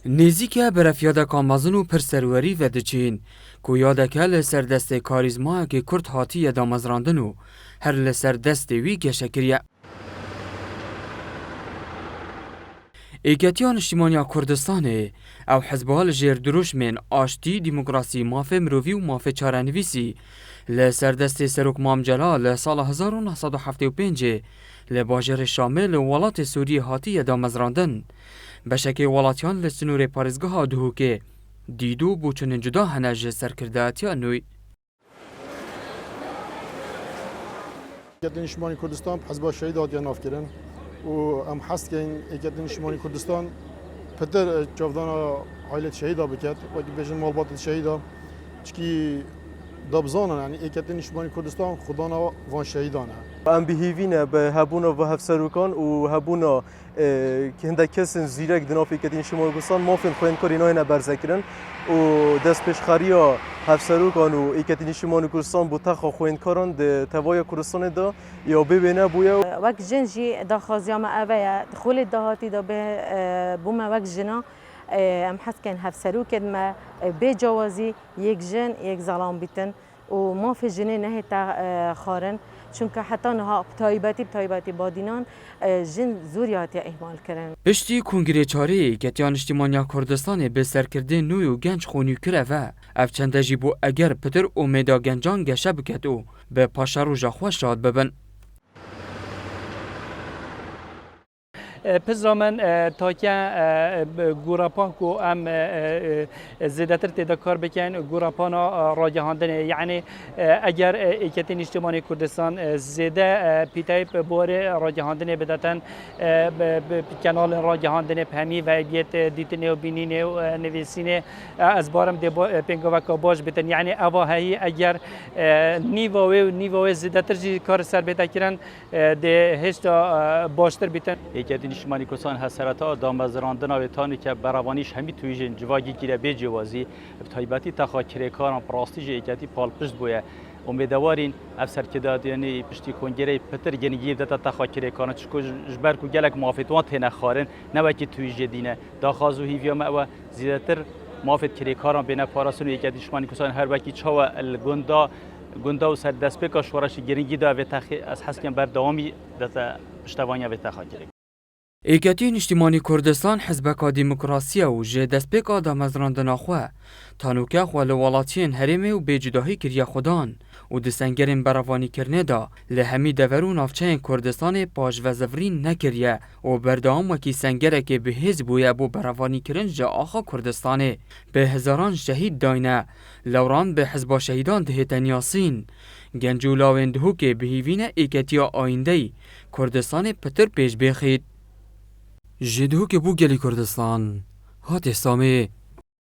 نزیکه برفیاده مزن و پرسروری و دچین که یادکه لسر دست کاریزما که کرد هاتی دامزراندن و هر لسر دست وی گشکریه. ایگتیان اجتماعی کردستانه او حزبال جیر دروش من آشتی دموکراسی مافه مروی و مافه چارنویسی لسر دست سروک مامجلا لسال 1975 لباجر شامل ولات سوریه هاتی دامزراندن بشکه ولاتیان لسنور پارزگاه دهوکه دیدو بوچن جدا هنج سرکرداتی انوی ایگتیان اجتماعی کردستان حزب شهید هاتی ناف کردن و ام حس که ایگتیان اجتماعی کردستان پدر جاودان عائله شهیدا بکرد و که بیشتر مالبات شهیدا چکی دبزانه یعنی ایگتیان اجتماعی کردستان خدانا وان شهیدانه. ام بهیوینه به هبونا و هفسروکان و هبونا که هنده کسین زیرک دناف ایگتیان اجتماعی کردستان مافین خوین کاری نه برزکرن و دست پیشخاریا هفسروکان و ایگتیان اجتماعی کردستان بو تخا خوین کارن ده توای کردستان دا یا ببینه بویا وقت جنجی داخازیام اوه دخول دهاتی دا به بوم وقت جنا ام حس کن هفسروک ما بجوازی یک جن یک ظلام بیتن و ما في جنه نه تا خارن چونکه حتی نها بتایباتی بادینان جن زوریاتی اهمال کردن. پشتی کنگره چاری ایگتیان اجتماعی کردستان به سرکرده نوی و گنج خونی کرده و اف چنده جیبو اگر پتر امیدا گنجان گشه بکد و به پاشا روژا خوش شاد ببن. پس من تا که گوراپان کو ام زیادتر تدکار بکن گوراپانا راجهاندنه یعنی اگر ایکتین اجتماعی کردستان زیاده پیتای باره راجهاندنه بداتن کانال راجهاندنه پهمی و بیت دیتنه و بینینه و نویسینه از بارم دی پنگوکا باش بتن یعنی اواهی اگر نیوه زیادتر جی کار سر بتا کردن ده هشتا باشتر بتن اجتماعی کردستان حسرتا دامزراندن آویتانی که براوانیش همی تویجن جواگی گیره به جوازی بتایباتی تخاکره کاران پراستیج ایجادی پالپشت بوده امیدوارین افسر کدادیانی پشتی کنگره پتر گنگی دتا تخاکره کاران چکو جبر کو گلک موافقت تنه خارن نوکی تویج دینه داخازو هیویا ما زیادتر موافق کره کاران بین پاراسون ایجادی اجتماعی کردستان هر وکی چوا الگندا و سر دست بکاش ورش گنگی دا و تخ از حسکن بر دوامی دتا پشتوانی و تخاکره ایگتیان اجتماعی کردستان حزبکا دموکراسی و جه دست پیکا دامزراندن خواه تانوکه خواه لولاتین هرمه و بیجداهی کریا خودان و دسنگرین براوانی کرنه دا لهمی دورون افچین کردستان پاش و زفرین نکریه و بردام وکی سنگره که به حزبویه بو براوانی کرن جا آخا کردستانه به هزاران شهید داینه لوران به حزب شهیدان دهتن یاسین گنجو لاوندهو که بهیوین ایگتیا آینده کردستان پتر پیش بخید جدو که بو گلی کردستان هات سامی